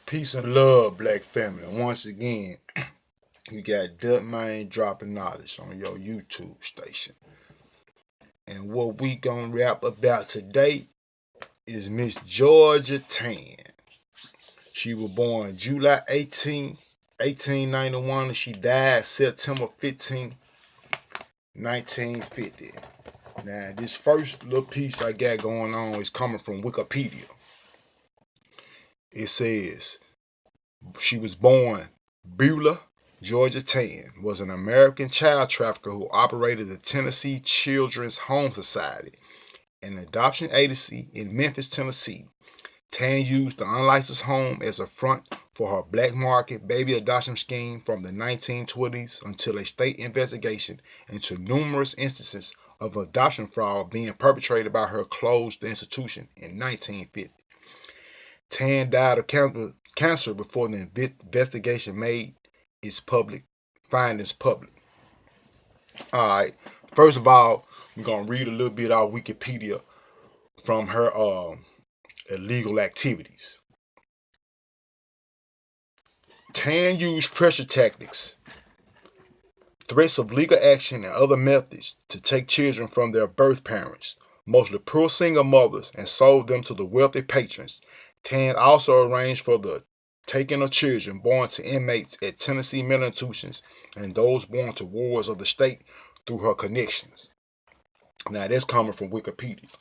Peace and love, black family. Once again, you got Duck Man dropping knowledge on your YouTube station. And what we gonna rap about today is Miss Georgia Tann. She was born July 18, 1891, and she died September 15, 1950. Now, this first little piece I got going on is coming from Wikipedia. It says, she was born Beulah, Georgia Tann, was an American child trafficker who operated the Tennessee Children's Home Society, an adoption agency in Memphis, Tennessee. Tann used the unlicensed home as a front for her black market baby adoption scheme from the 1920s until a state investigation into numerous instances of adoption fraud being perpetrated by her closed the institution in 1950. Tann died of cancer before the investigation made its findings public. All right. First of all, we're gonna read a little bit out of Wikipedia from her illegal activities. Tann used pressure tactics, threats of legal action, and other methods to take children from their birth parents, mostly poor single mothers, and sold them to the wealthy patrons. Tann also arranged for the taking of children born to inmates at Tennessee mental institutions and those born to wards of the state through her connections. Now, that's coming from Wikipedia.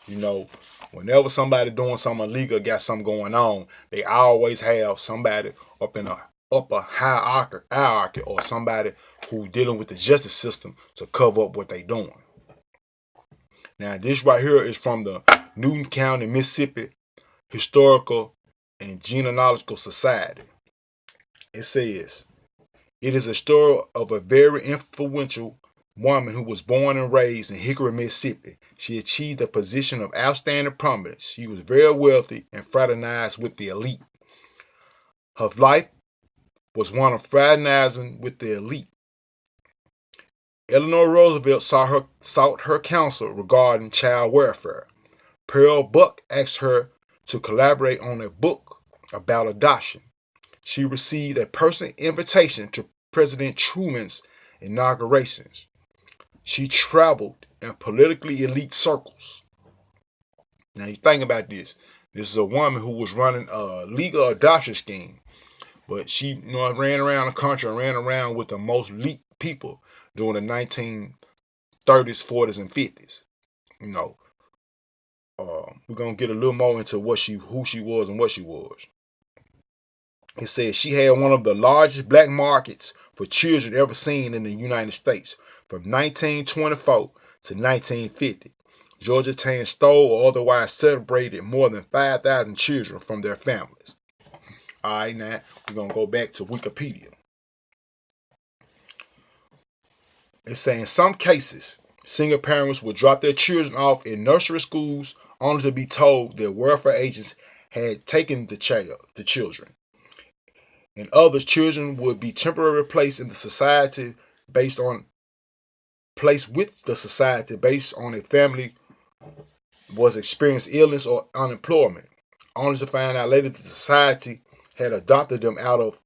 You know, whenever somebody doing something illegal, got something going on, they always have somebody up in a upper hierarchy or somebody who dealing with the justice system to cover up what they doing. Now, this right here is from the Newton County, Mississippi Historical and Genealogical Society. It says, it is a story of a very influential woman who was born and raised in Hickory, Mississippi. She achieved a position of outstanding prominence. She was very wealthy and fraternized with the elite. Her life was one of fraternizing with the elite. Eleanor Roosevelt sought her counsel regarding child welfare. Pearl Buck asked her to collaborate on a book about adoption. She received a personal invitation to President Truman's inaugurations. She traveled in politically elite circles. Now you think about this. This is a woman who was running a legal adoption scheme, but she ran around the country and ran around with the most elite people during the 1930s, 40s, and 50s. We're gonna get a little more into who she was and what she was. It says she had one of the largest black markets for children ever seen in the United States from 1924 to 1950. Georgia Tann stole or otherwise separated more than 5,000 children from their families. All right, now we're going to go back to Wikipedia. It's saying in some cases, single parents would drop their children off in nursery schools only to be told that welfare agents had taken the children. In others, children would be temporarily placed with the society based on a family was experiencing illness or unemployment, only to find out later that the society had adopted them out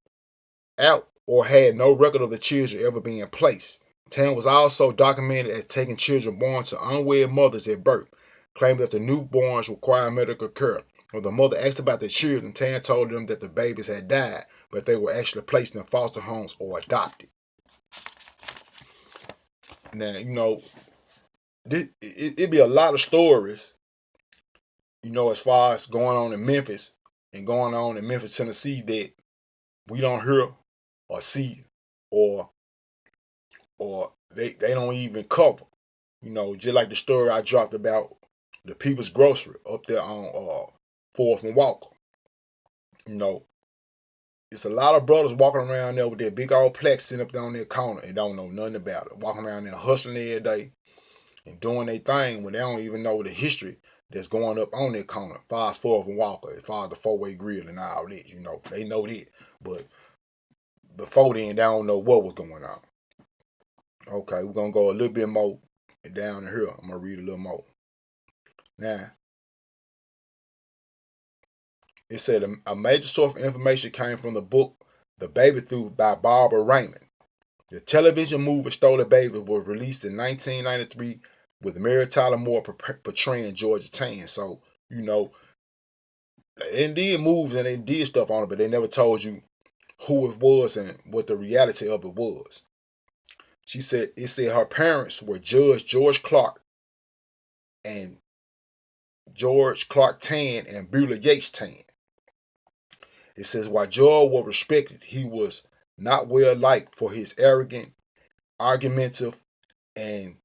or had no record of the children ever being placed. Tenn was also documented as taking children born to unwed mothers at birth, claiming that the newborns required medical care. When the mother asked about the children, Tenn told them that the babies had died, but they were actually placed in foster homes or adopted. Now, it'd be a lot of stories, as far as going on in Memphis and going on in Memphis, Tennessee, that we don't hear or see or they don't even cover. Just like the story I dropped about the People's Grocery up there on 4th and Walker. It's a lot of brothers walking around there with their big old plaques sitting up there on their corner and don't know nothing about it. Walking around there hustling every day and doing their thing when they don't even know the history that's going up on their corner. As far as 4th and Walker, as far as the four-way grill and all that, they know that. But before then, they don't know what was going on. Okay, we're going to go a little bit more down here. I'm going to read a little more. Now, It said a major source of information came from the book The Baby Thief by Barbara Raymond. The television movie Stolen Baby was released in 1993 with Mary Tyler Moore portraying Georgia Tann. So, you know, they did moves and they did stuff on it, but they never told you who it was and what the reality of it was. She said it said her parents were Judge George Clark and George Clark Tann and Beulah Yates Tann. It says while George was respected, he was not well liked for his arrogant, argumentative, and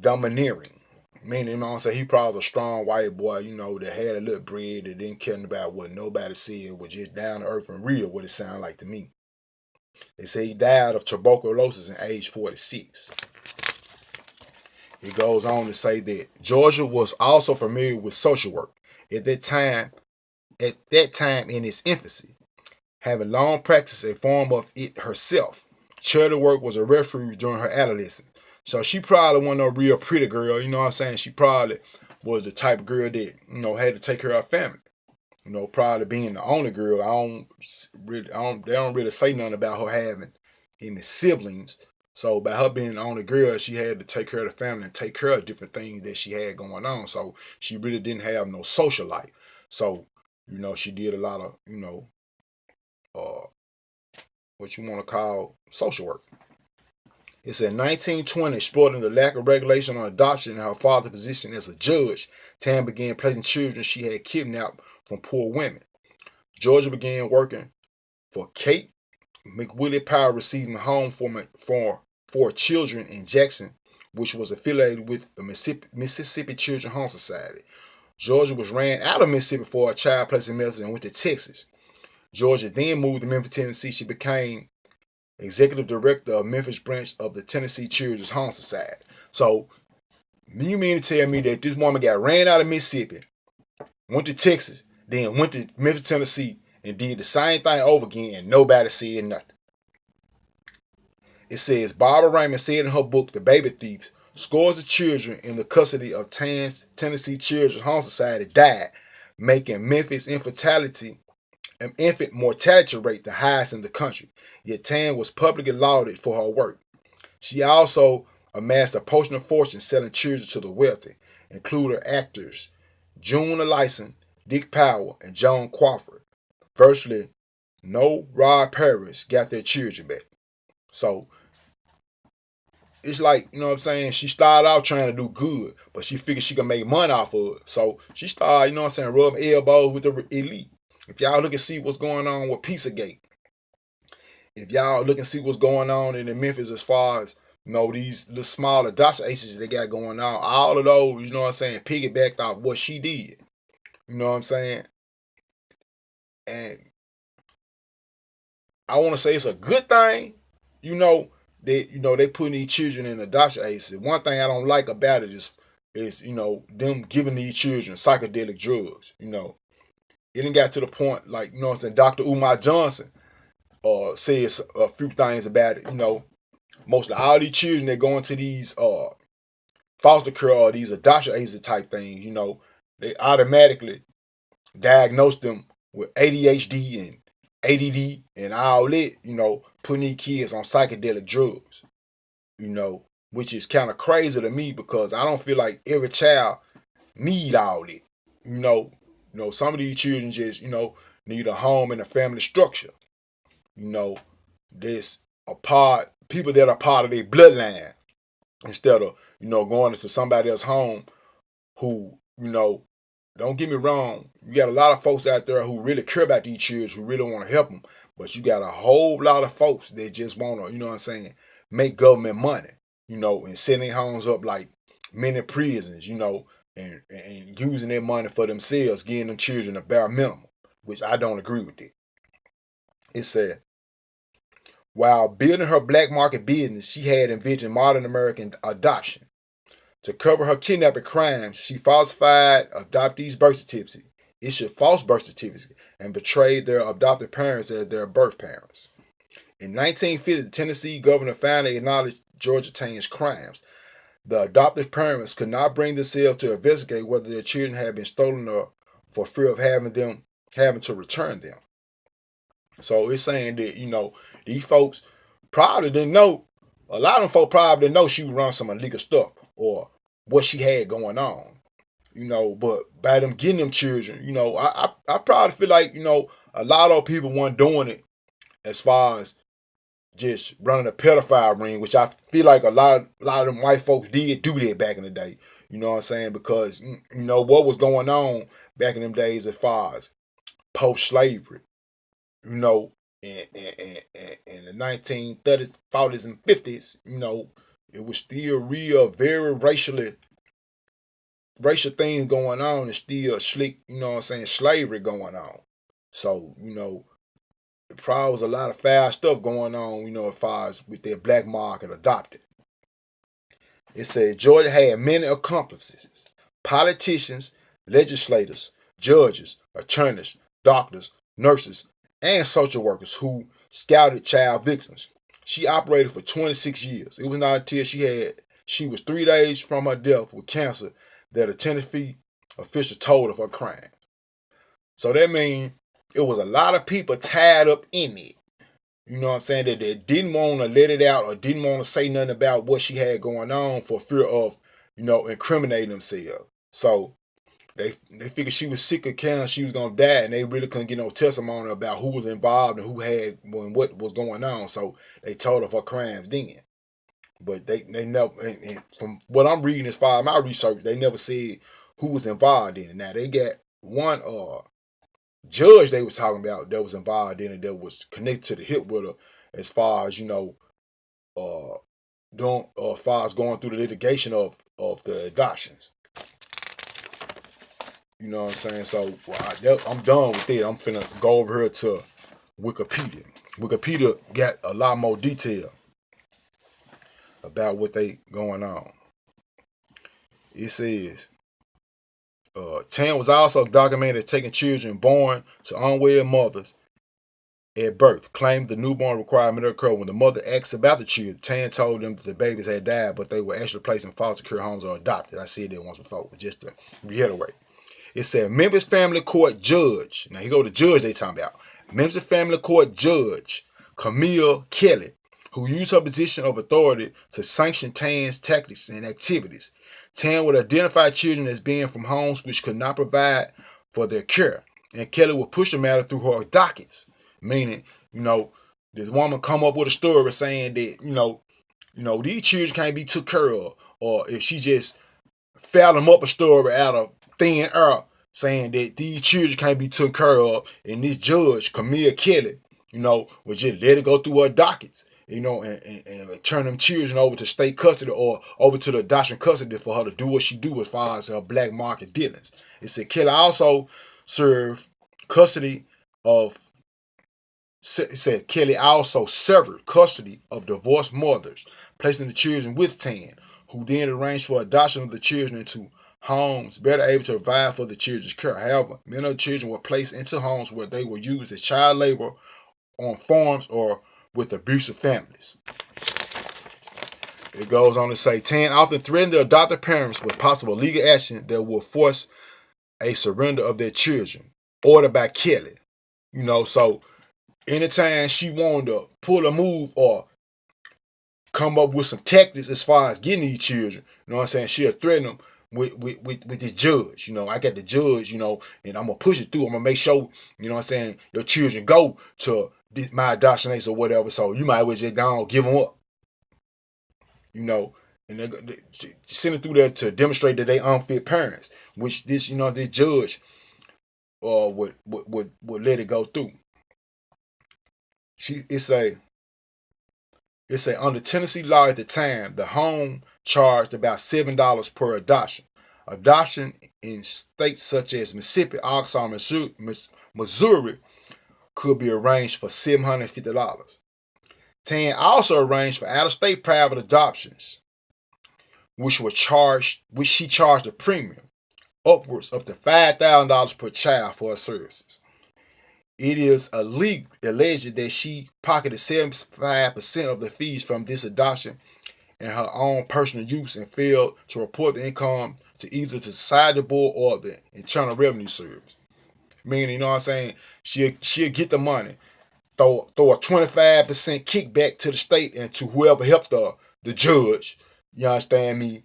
domineering. Meaning, you know what I'm saying, he probably a strong white boy, you know, that had a little bread, that didn't care about what nobody said, was just down to earth and real, what it sounded like to me. They say he died of tuberculosis at age 46. It goes on to say that Georgia was also familiar with social work at that time in its infancy, having long practiced a form of it herself. Charity work was a refuge during her adolescence. So she probably wasn't a real pretty girl, you know what I'm saying? She probably was the type of girl that, you know, had to take care of her family. You know, probably being the only girl. They don't really say nothing about her having any siblings. So by her being the only girl, she had to take care of the family and take care of different things that she had going on. So she really didn't have no social life. So, you know, she did a lot of, you know, what you want to call social work. It's in 1920, exploiting the lack of regulation on adoption and her father's position as a judge, Tann began placing children she had kidnapped from poor women. Georgia began working for Kate McWillie Powell, receiving a home for children in Jackson, which was affiliated with the Mississippi Children's Home Society. Georgia was ran out of Mississippi for a child placement method and went to Texas. Georgia then moved to Memphis, Tennessee. She became executive director of Memphis branch of the Tennessee Children's Home Society. So, you mean to tell me that this woman got ran out of Mississippi, went to Texas, then went to Memphis, Tennessee, and did the same thing over again, and nobody said nothing? It says Barbara Raymond said in her book, The Baby Thief, scores of children in the custody of Tennessee Children's Home Society died, making Memphis infant mortality rate the highest in the country. Yet Tann was publicly lauded for her work. She also amassed a portion of fortune selling children to the wealthy, including actors June Alison, Dick Powell, and Joan Crawford. Virtually no Rod Paris got their children back. So it's like, you know what I'm saying, she started out trying to do good, but she figured she could make money off of it. So she started, you know what I'm saying, rubbing elbows with the elite. If y'all look and see what's going on with Pizzagate, if y'all look and see what's going on in Memphis as far as, you know, these little small adoption agencies they got going on, all of those, you know what I'm saying, piggybacked off what she did. You know what I'm saying? And I want to say it's a good thing, you know, they putting these children in adoption agencies. One thing I don't like about it is you know, them giving these children psychedelic drugs. You know, it didn't got to the point, like, you know what I'm saying, Dr. Umar Johnson says a few things about it. You know, mostly all these children that go into these foster care or these adoption agency type things, you know, they automatically diagnose them with ADHD and ADD and all that, you know, putting these kids on psychedelic drugs, you know, which is kind of crazy to me because I don't feel like every child need all that. You know, some of these children just, you know, need a home and a family structure. You know, there's people that are part of their bloodline instead of, you know, going into somebody else's home who, you know, don't get me wrong, you got a lot of folks out there who really care about these children, who really want to help them, but you got a whole lot of folks that just want to, you know what I'm saying, make government money, you know, and setting homes up like many prisons, you know, and using their money for themselves, giving them children a bare minimum, which I don't agree with it. It said, while building her black market business, she had envisioned modern American adoption. To cover her kidnapping crimes, she falsified adoptees' birth certificates, issued false birth certificates, and betrayed their adopted parents as their birth parents. In 1950, the Tennessee governor finally acknowledged Georgia Tann's crimes. The adopted parents could not bring themselves to investigate whether their children had been stolen or for fear of having them having to return them. So it's saying that, these folks probably didn't know. A lot of them folks probably didn't know she was running some illegal stuff or what she had going on. But by them getting them children, I probably feel like, a lot of people weren't doing it as far as just running a pedophile ring, which I feel like a lot of them white folks did do that back in the day. You know what I'm saying? Because what was going on back in them days as far as post-slavery, in the 1930s, 40s, and 50s, it was still real, very racial things going on, and still slick, slavery going on. So, it probably was a lot of foul stuff going on, as far as with their black market adopted. It said Georgia had many accomplices: politicians, legislators, judges, attorneys, doctors, nurses, and social workers who scouted child victims. She operated for 26 years. It was not until she was 3 days from her death with cancer that a Tennessee official told of her crime. So that means it was a lot of people tied up in it. You know what I'm saying? That they didn't want to let it out or didn't want to say nothing about what she had going on for fear of, incriminating themselves. So they figured she was sick of cancer, she was gonna die, and they really couldn't get no testimony about who was involved and who had and what was going on. So they told of her crimes then. But they never, and from what I'm reading as far as my research, they never said who was involved in it. Now they got one judge they was talking about that was involved in it, that was connected to the hip with her, as far as as far as going through the litigation of the adoptions. You know what I'm saying? So I'm done with it. I'm finna go over here to Wikipedia. Wikipedia got a lot more detail about what they going on. It says Tenn was also documented taking children born to unwed mothers at birth, claimed the newborn required medical care. When the mother asked about the children, Tenn told them that the babies had died, but they were actually placed in foster care homes or adopted. I said that once before, but just to reiterate. It said Memphis Family Court Judge. Now here go the judge they talking about. Memphis Family Court Judge Camille Kelly, who used her position of authority to sanction Tann's tactics and activities. Tenn would identify children as being from homes which could not provide for their care, and Kelly would push the matter through her dockets. Meaning, this woman come up with a story saying that, these children can't be took care of, or if she just found them up a story out of thin air saying that these children can't be taken care of, and this judge, Camille Kelly, would just let it go through her dockets, and turn them children over to state custody or over to the adoption custody for her to do what she do as far as her black market dealings. It said Kelly also served custody of It said Kelly also severed custody of divorced mothers, placing the children with Tenn, who then arranged for adoption of the children into homes better able to provide for the children's care. However, many of the children were placed into homes where they were used as child labor on farms or with abusive families. It goes on to say Tenn often threatened the adopted parents with possible legal action that will force a surrender of their children, ordered by Kelly. So anytime she wanted to pull a move or come up with some tactics as far as getting these children, you know what I'm saying, she'll threaten them with this judge. I got the judge, and I'm gonna push it through. I'm gonna make sure, you know what I'm saying, your children go to my adoption ace or whatever. So you might as well just go and give them up. And they send it through there to demonstrate that they unfit parents, which this judge would let it go through. It say under Tennessee law at the time, the home charged about $7 per adoption. Adoption in states such as Mississippi, Arkansas, Missouri could be arranged for $750. Tenn also arranged for out-of-state private adoptions, which she charged a premium, upwards up to $5,000 per child for her services. It is alleged that she pocketed 75% of the fees from this adoption in her own personal use and failed to report the income to either the Society Board or the Internal Revenue Service. Meaning, you know what I'm saying? She'll get the money, throw a 25% kickback to the state and to whoever helped the judge. You understand me?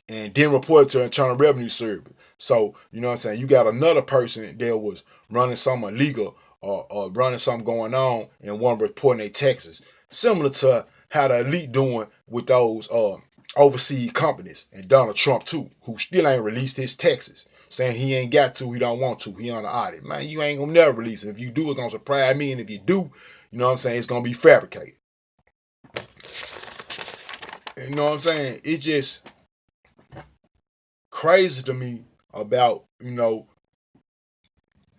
And then report it to Internal Revenue Service. So, you know what I'm saying? You got another person that was running something illegal or running something going on and one reporting their taxes. Similar to how the elite doing with those overseas companies and Donald Trump too, who still ain't released his taxes. Saying he ain't got to, he don't want to, he on the audit. Man, you ain't gonna never release it. If you do, it's gonna surprise me. And if you do, you know what I'm saying, it's gonna be fabricated. You know what I'm saying? It's just crazy to me about, you know,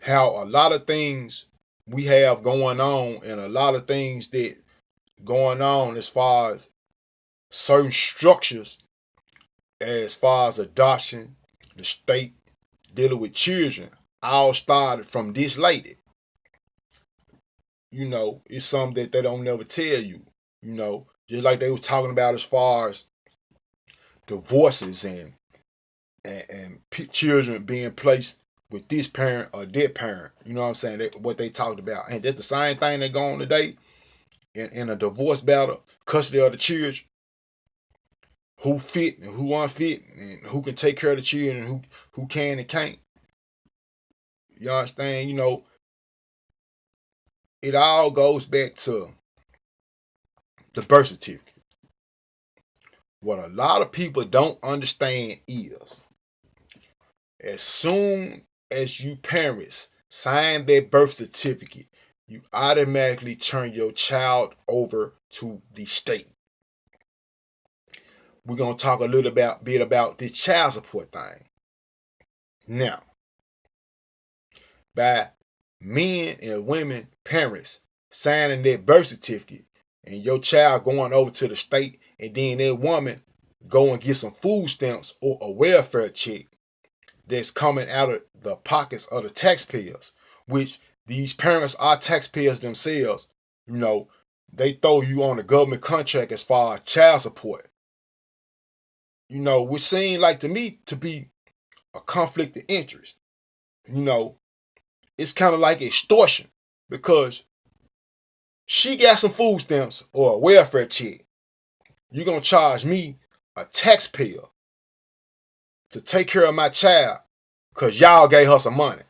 how a lot of things we have going on and a lot of things that going on as far as certain structures, as far as adoption, the state dealing with children, all started from this lady. You know, it's something that they don't never tell you. You know, just like they were talking about as far as divorces and children being placed with this parent or that parent. You know what I'm saying? What they talked about. And that's the same thing that go on today in a divorce battle, custody of the children. Who fit and who unfit and who can take care of the children and who can and can't. You understand? You know, it all goes back to the birth certificate. What a lot of people don't understand is, as soon as you parents sign that birth certificate, you automatically turn your child over to the state. We're going to talk a little bit about this child support thing. Now, by men and women, parents, signing that birth certificate, and your child going over to the state, and then that woman go and get some food stamps or a welfare check that's coming out of the pockets of the taxpayers, which these parents are taxpayers themselves. You know, they throw you on a government contract as far as child support. You know, which seems like to me to be a conflict of interest. You know, it's kind of like extortion because she got some food stamps or a welfare check. You're going to charge me, a taxpayer, to take care of my child because y'all gave her some money.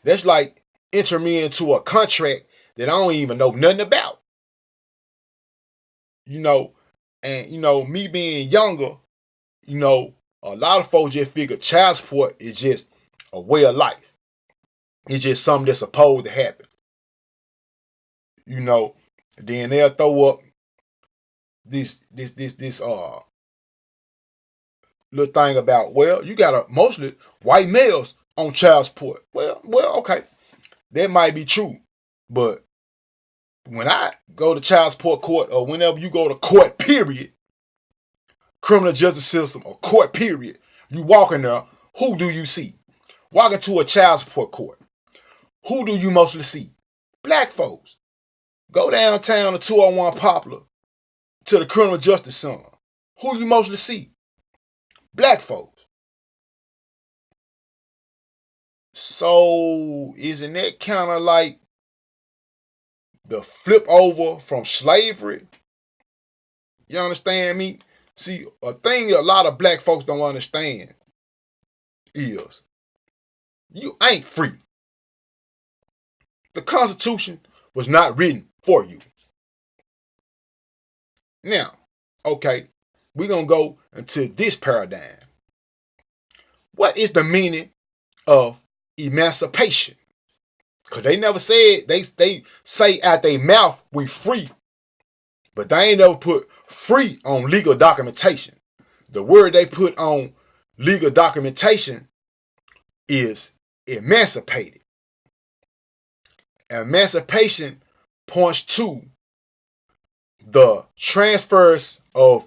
That's like entering me into a contract that I don't even know nothing about. You know, and, you know, me being younger, you know, a lot of folks just figure child support is just a way of life. It's just something that's supposed to happen. You know, then they'll throw up this little thing about, well, you got mostly white males on child support. Well, okay, that might be true, but when I go to child support court or whenever you go to court, period, criminal justice system or court, period, you walk in there, who do you see? Walk into a child support court, who do you mostly see? Black folks. Go downtown to 201 Poplar to the criminal justice center. Who you mostly see? Black folks. So isn't that kind of like the flip over from slavery? You understand me? See, a thing a lot of black folks don't understand is you ain't free. The Constitution was not written for you. Now, okay, we're going to go into this paradigm. What is the meaning of emancipation? Because they never said, they say out their mouth, we free. But they ain't never put free on legal documentation. The word they put on legal documentation is emancipated. Emancipation points to the transfers of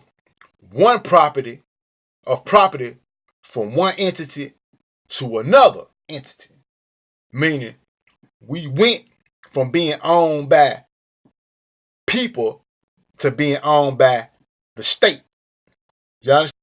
property from one entity to another entity. Meaning, we went from being owned by people to being owned by the state. You understand?